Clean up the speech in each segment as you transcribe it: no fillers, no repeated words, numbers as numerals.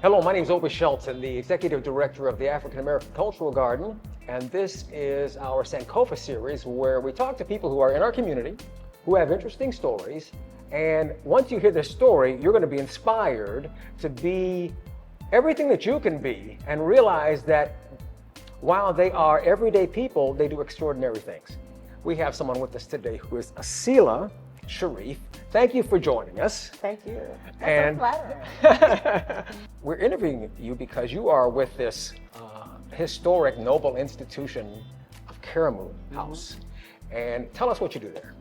Hello, my name is Obie Shelton, the Executive Director of the African American Cultural Garden, and this is our Sankofa series where we talk to people who are in our community, who have interesting stories, and once you hear their story, you're going to be inspired to be everything that you can be and realize that while they are everyday people, they do extraordinary things. We have someone with us today who is Aseelah Shareef. Thank you for joining us. Thank you. That's so flattering. We're interviewing you because you are with this historic noble institution of Karamu House. And tell us what you do there.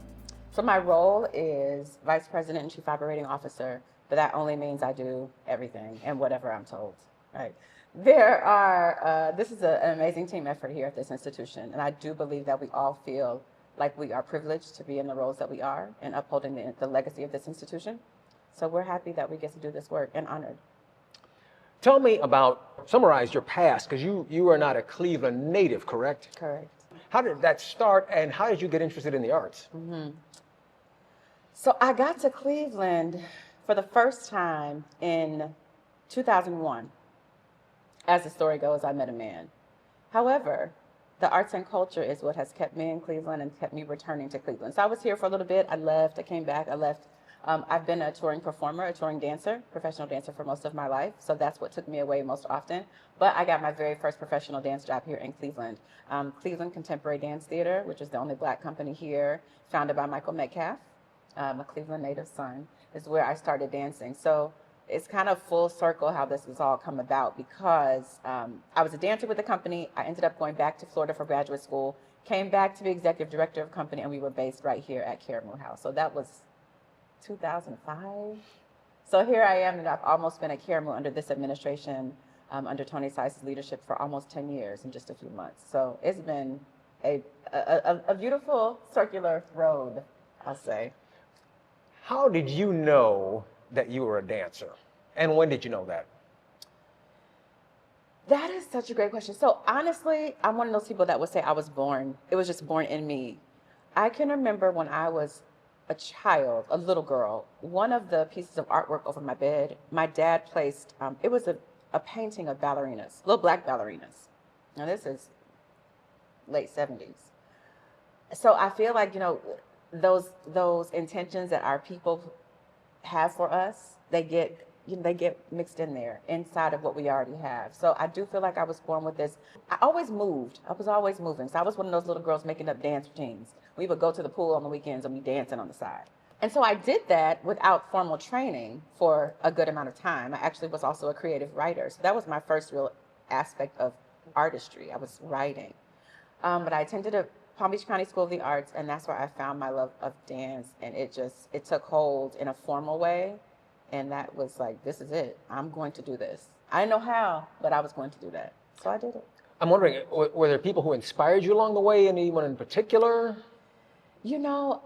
So my role is Vice President and Chief Operating Officer, but that only means I do everything and whatever I'm told, right? This is an amazing team effort here at this institution, and I do believe that we all feel like we are privileged to be in the roles that we are and upholding the legacy of this institution. So we're happy that we get to do this work and honored. Tell me summarize your past, because you are not a Cleveland native, correct? Correct. How did that start, and how did you get interested in the arts? So I got to Cleveland for the first time in 2001. As the story goes, I met a man. However, the arts and culture is what has kept me in Cleveland and kept me returning to Cleveland. So I was here for a little bit. I left. I came back. I left. I've been a touring performer, a touring dancer, professional dancer for most of my life. So that's what took me away most often. But I got my very first professional dance job here in Cleveland. Cleveland Contemporary Dance Theater, which is the only Black company here, founded by Michael Metcalf, a Cleveland native son, is where I started dancing. So it's kind of full circle how this has all come about, because I was a dancer with the company. I ended up going back to Florida for graduate school, came back to be executive director of the company, and we were based right here at Karamu House. So that was 2005. So here I am, and I've almost been at Karamu under this administration, under Tony Sice's leadership, for almost 10 years in just a few months. So it's been a beautiful circular road, I'll say. How did you know that you were a dancer? And when did you know that? That is such a great question. So honestly, I'm one of those people that would say I was born. It was just born in me. I can remember when I was a child, a little girl, one of the pieces of artwork over my bed, my dad placed, it was a painting of ballerinas, little Black ballerinas. Now this is late 70s. So I feel like, those intentions that our people have for us, they get mixed in there inside of what we already have. So I do feel like I was born with this. I always moved. I was always moving. So I was one of those little girls making up dance routines. We would go to the pool on the weekends and be dancing on the side. And so I did that without formal training for a good amount of time. I actually was also a creative writer. So that was my first real aspect of artistry. I was writing. But I attended a Palm Beach County School of the Arts, and that's where I found my love of dance. And it took hold in a formal way. And that was like, this is it. I'm going to do this. I didn't know how, but I was going to do that. So I did it. I'm wondering, were there people who inspired you along the way? Anyone in particular? No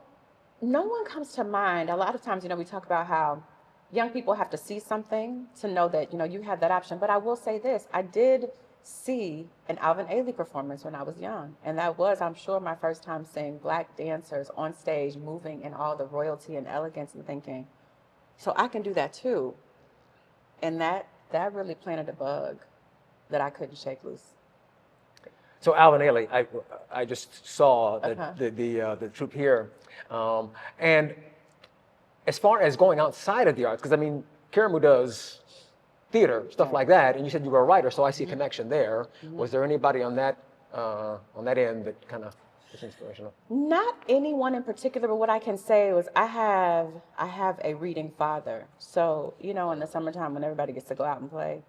one comes to mind. A lot of times, we talk about how young people have to see something to know that, you have that option. But I will say this, I did see an Alvin Ailey performance when I was young. And that was, I'm sure, my first time seeing Black dancers on stage moving in all the royalty and elegance, and thinking, so I can do that too. And that really planted a bug that I couldn't shake loose. So Alvin Ailey, I just saw the troupe here, and as far as going outside of the arts, because Karamu does theater, stuff like that, and you said you were a writer, so I see a connection there. Was there anybody on that end that kind of was inspirational? Not anyone in particular, but what I can say was I have a reading father. So in the summertime when everybody gets to go out and play,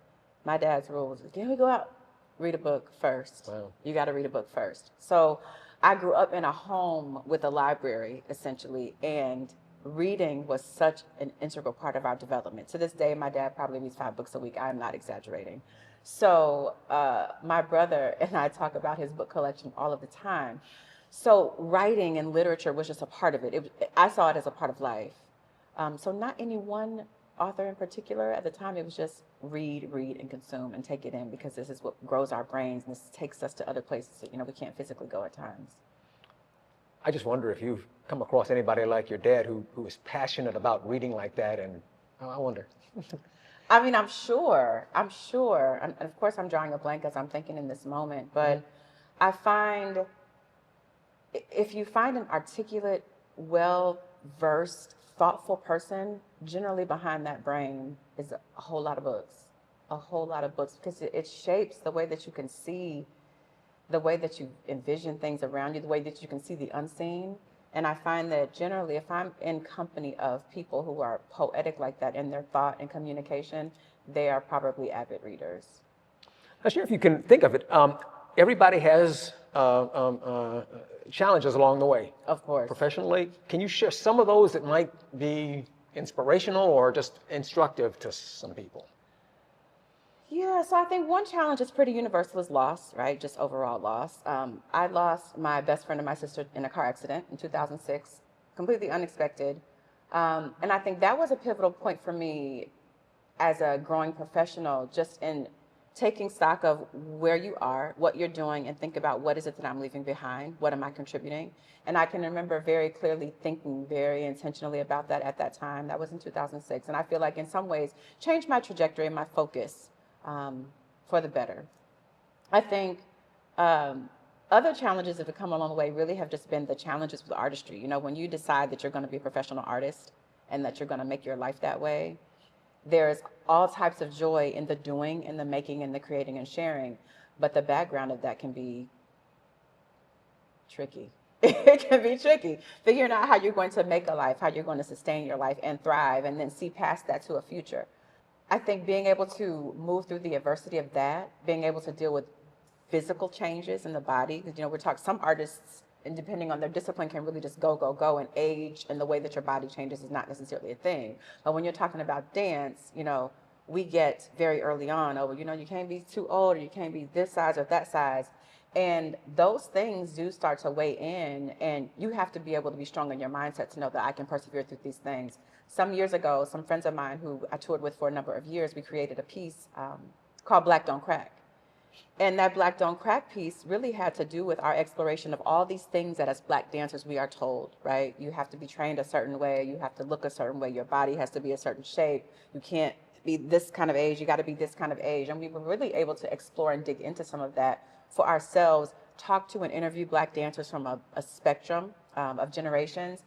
my dad's rule was, can we go out? Read a book first. Wow. You got to read a book first. So I grew up in a home with a library, essentially, and reading was such an integral part of our development. To this day, my dad probably reads 5 books a week. I'm not exaggerating. So my brother and I talk about his book collection all of the time. So writing and literature was just a part of it. I saw it as a part of life. So not any one author in particular. At the time, it was just read, and consume, and take it in, because this is what grows our brains, and this takes us to other places that, we can't physically go at times. I just wonder if you've come across anybody like your dad who is passionate about reading like that, and I wonder. I mean, I'm sure. And of course, I'm drawing a blank as I'm thinking in this moment, but I find if you find an articulate, well versed, thoughtful person, generally behind that brain is a whole lot of books. A whole lot of books because it shapes the way that you can see, the way that you envision things around you, the way that you can see the unseen. And I find that generally, if I'm in company of people who are poetic like that in their thought and communication, they are probably avid readers. Now, sure, if you can think of it, everybody has challenges along the way. Of course. Professionally, can you share some of those that might be inspirational or just instructive to some people? Yeah, so I think one challenge is pretty universal is loss, right? Just overall loss. I lost my best friend and my sister in a car accident in 2006, completely unexpected. And I think that was a pivotal point for me as a growing professional, just in taking stock of where you are, what you're doing, and think about what is it that I'm leaving behind? What am I contributing? And I can remember very clearly thinking very intentionally about that at that time. That was in 2006. And I feel like in some ways changed my trajectory and my focus for the better. I think other challenges that have come along the way really have just been the challenges with artistry. You know, when you decide that you're going to be a professional artist and that you're going to make your life that way, there's all types of joy in the doing, in the making, and the creating and sharing. But the background of that can be tricky. It can be tricky. Figuring out how you're going to make a life, how you're going to sustain your life and thrive, and then see past that to a future. I think being able to move through the adversity of that, being able to deal with physical changes in the body, because, you know, we're talking, some artists, and depending on their discipline, can really just go, and age and the way that your body changes is not necessarily a thing. But when you're talking about dance, you know, we get very early on, oh, you know, you can't be too old, or you can't be this size or that size. And those things do start to weigh in, and you have to be able to be strong in your mindset to know that I can persevere through these things. Some years ago, some friends of mine who I toured with for a number of years, we created a piece called Black Don't Crack. And that Black Don't Crack piece really had to do with our exploration of all these things that as Black dancers we are told, right? You have to be trained a certain way, you have to look a certain way, your body has to be a certain shape, you can't be this kind of age, you got to be this kind of age. And we were really able to explore and dig into some of that for ourselves, talk to and interview Black dancers from a spectrum of generations.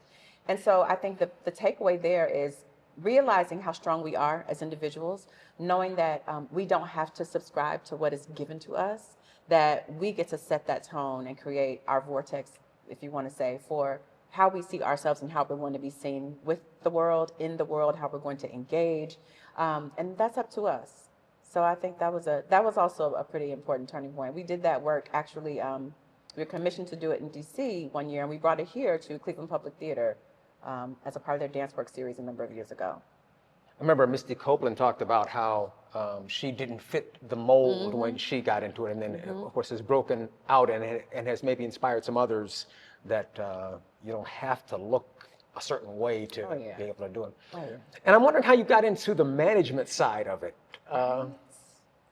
And so I think the takeaway there is realizing how strong we are as individuals, knowing that we don't have to subscribe to what is given to us, that we get to set that tone and create our vortex, if you want to say, for how we see ourselves and how we're going to be seen with the world, in the world, how we're going to engage. And that's up to us. So I think that was also a pretty important turning point. We did that work actually. We were commissioned to do it in DC one year, and we brought it here to Cleveland Public Theater as a part of their dance work series a number of years ago. I remember Misty Copeland talked about how she didn't fit the mold when she got into it, and then of course has broken out and has maybe inspired some others that you don't have to look a certain way to be able to do it. Oh, yeah. And I'm wondering how you got into the management side of it.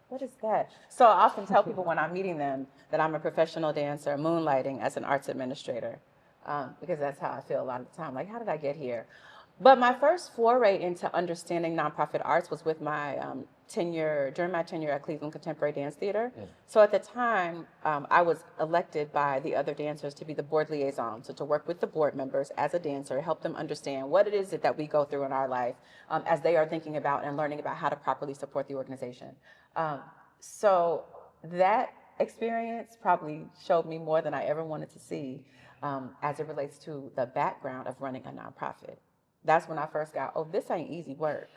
What is that? So I often tell people when I'm meeting them that I'm a professional dancer moonlighting as an arts administrator. Because that's how I feel a lot of the time. Like, how did I get here? But my first foray into understanding nonprofit arts was with my during my tenure at Cleveland Contemporary Dance Theater. So at the time, I was elected by the other dancers to be the board liaison. So to work with the board members as a dancer, help them understand what it is that we go through in our life as they are thinking about and learning about how to properly support the organization. So that experience probably showed me more than I ever wanted to see. As it relates to the background of running a nonprofit. That's when I first got, oh, this ain't easy work.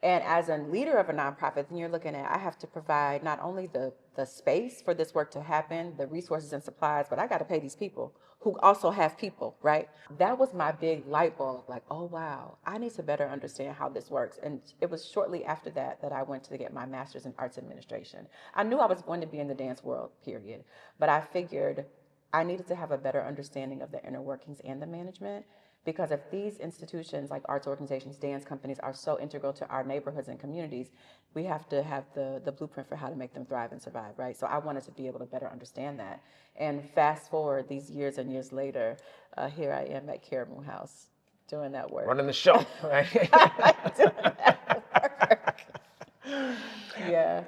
And as a leader of a nonprofit, then you're looking at, I have to provide not only the space for this work to happen, the resources and supplies, but I got to pay these people who also have people, right? That was my big light bulb, like, oh, wow, I need to better understand how this works. And it was shortly after that that I went to get my master's in arts administration. I knew I was going to be in the dance world, period. But I figured I needed to have a better understanding of the inner workings and the management, because if these institutions like arts organizations, dance companies are so integral to our neighborhoods and communities, we have to have the blueprint for how to make them thrive and survive, right? So I wanted to be able to better understand that. And fast forward these years and years later, here I am at Karamu House doing that work. Running the show, right? Doing that work. Park. Yeah.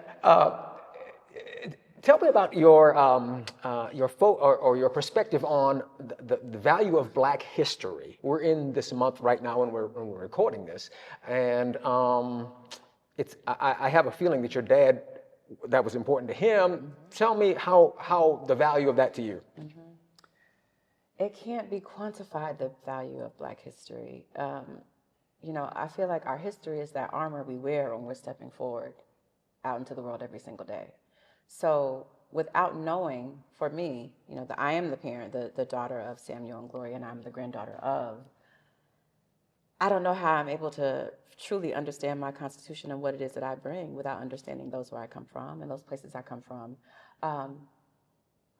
Tell me about your perspective on the value of Black history. We're in this month right now when we're recording this, and I have a feeling that your dad, that was important to him. Mm-hmm. Tell me how the value of that to you. Mm-hmm. It can't be quantified, the value of Black history. You know, I feel like our history is that armor we wear when we're stepping forward out into the world every single day. So without knowing, for me, you know, I am the parent, the daughter of Samuel and Gloria, and I'm the granddaughter of. I don't know how I'm able to truly understand my Constitution and what it is that I bring without understanding those where I come from and those places I come from.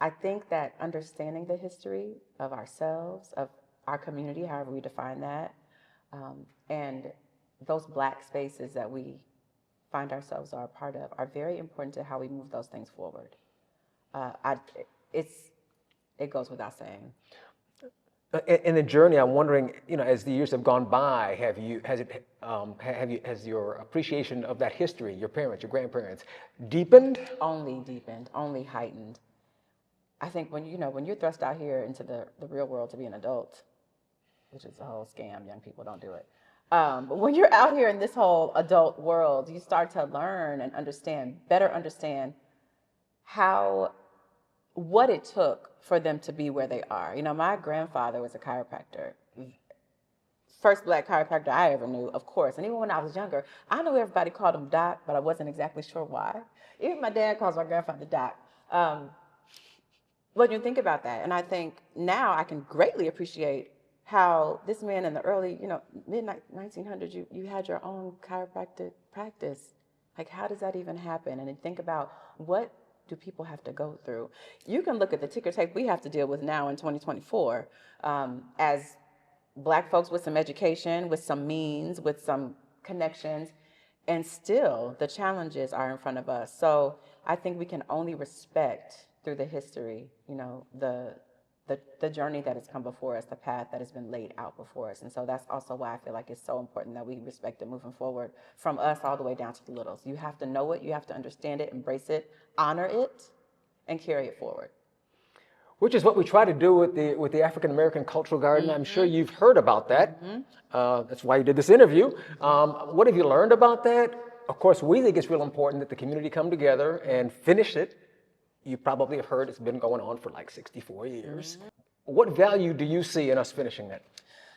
I think that understanding the history of ourselves, of our community, however we define that, and those Black spaces that we find ourselves are a part of, are very important to how we move those things forward. It goes without saying. In the journey, I'm wondering, you know, as the years have gone by, has your appreciation of that history, your parents, your grandparents, deepened? Only deepened, only heightened. I think when you're thrust out here into the real world to be an adult, which is a whole scam, young people don't do it. But when you're out here in this whole adult world, you start to learn and better understand what it took for them to be where they are. You know, my grandfather was a chiropractor. First Black chiropractor I ever knew, of course. And even when I was younger, I knew everybody called him Doc, but I wasn't exactly sure why. Even my dad calls my grandfather Doc. When you think about that, and I think now I can greatly appreciate how this man in the early, mid-1900s, you had your own chiropractic practice. Like, how does that even happen? And then think about, what do people have to go through? You can look at the ticker tape we have to deal with now in 2024 as Black folks with some education, with some means, with some connections, and still the challenges are in front of us. So I think we can only respect through the history, you know, the journey that has come before us, the path that has been laid out before us. And so that's also why I feel like it's so important that we respect it moving forward, from us all the way down to the littles. You have to know it, you have to understand it, embrace it, honor it, and carry it forward. Which is what we try to do with the African American Cultural Garden. I'm sure you've heard about that. That's why you did this interview. What have you learned about that? Of course, we think it's real important that the community come together and finish it. You probably have heard it's been going on for like 64 years. What value do you see in us finishing that?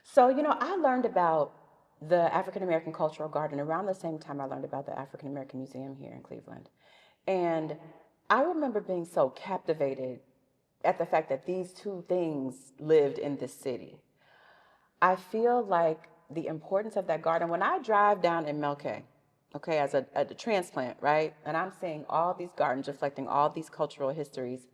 So, you know, I learned about the African American Cultural Garden around the same time I learned about the African American Museum here in Cleveland. And I remember being so captivated at the fact that these two things lived in this city. I feel like the importance of that garden, when I drive down in Melke, okay, as a transplant, right? And I'm seeing all these gardens reflecting all these cultural histories.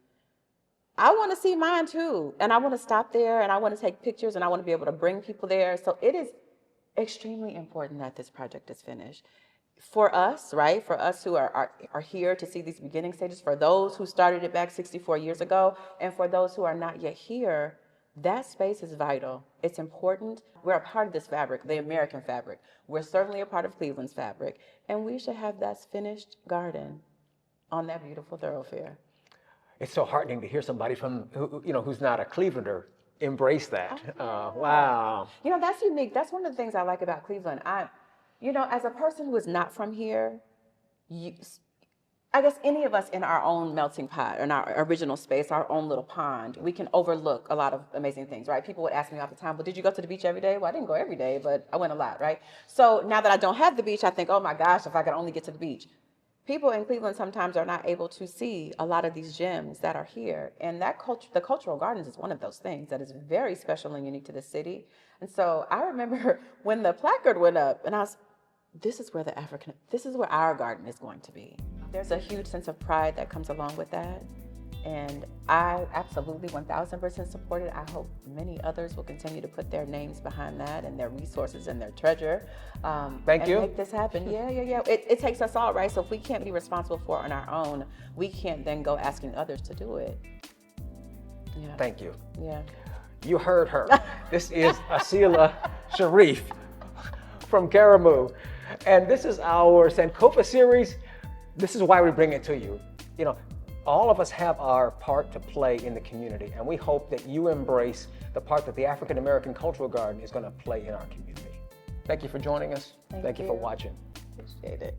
I want to see mine too. And I want to stop there, and I want to take pictures, and I want to be able to bring people there. So it is extremely important that this project is finished. For us, right? For us who are here to see these beginning stages, for those who started it back 64 years ago, and for those who are not yet here, that space is vital. It's important. We're a part of this fabric, the American fabric. We're certainly a part of Cleveland's fabric. And we should have that finished garden on that beautiful thoroughfare. It's so heartening to hear somebody who's not a Clevelander embrace that. Wow. You know, that's unique. That's one of the things I like about Cleveland. As a person who is not from here, I guess any of us in our own melting pot, in our original space, our own little pond, we can overlook a lot of amazing things, right? People would ask me all the time, well, did you go to the beach every day? Well, I didn't go every day, but I went a lot, right? So now that I don't have the beach, I think, oh my gosh, if I could only get to the beach. People in Cleveland sometimes are not able to see a lot of these gems that are here. And that the Cultural Gardens is one of those things that is very special and unique to the city. And so I remember when the placard went up, and this is where our garden is going to be. There's a huge sense of pride that comes along with that. And I absolutely 1000% support it. I hope many others will continue to put their names behind that and their resources and their treasure. Thank you. Make this happen. Yeah. It takes us all, right? So if we can't be responsible for it on our own, we can't then go asking others to do it. Yeah. Thank you. Yeah. You heard her. This is Aseelah Shareef from Karamu. And this is our Sankofa series. This is why we bring it to you. You know, all of us have our part to play in the community, and we hope that you embrace the part that the African American Cultural Garden is going to play in our community. Thank you for joining us. Thank you for watching. Appreciate it.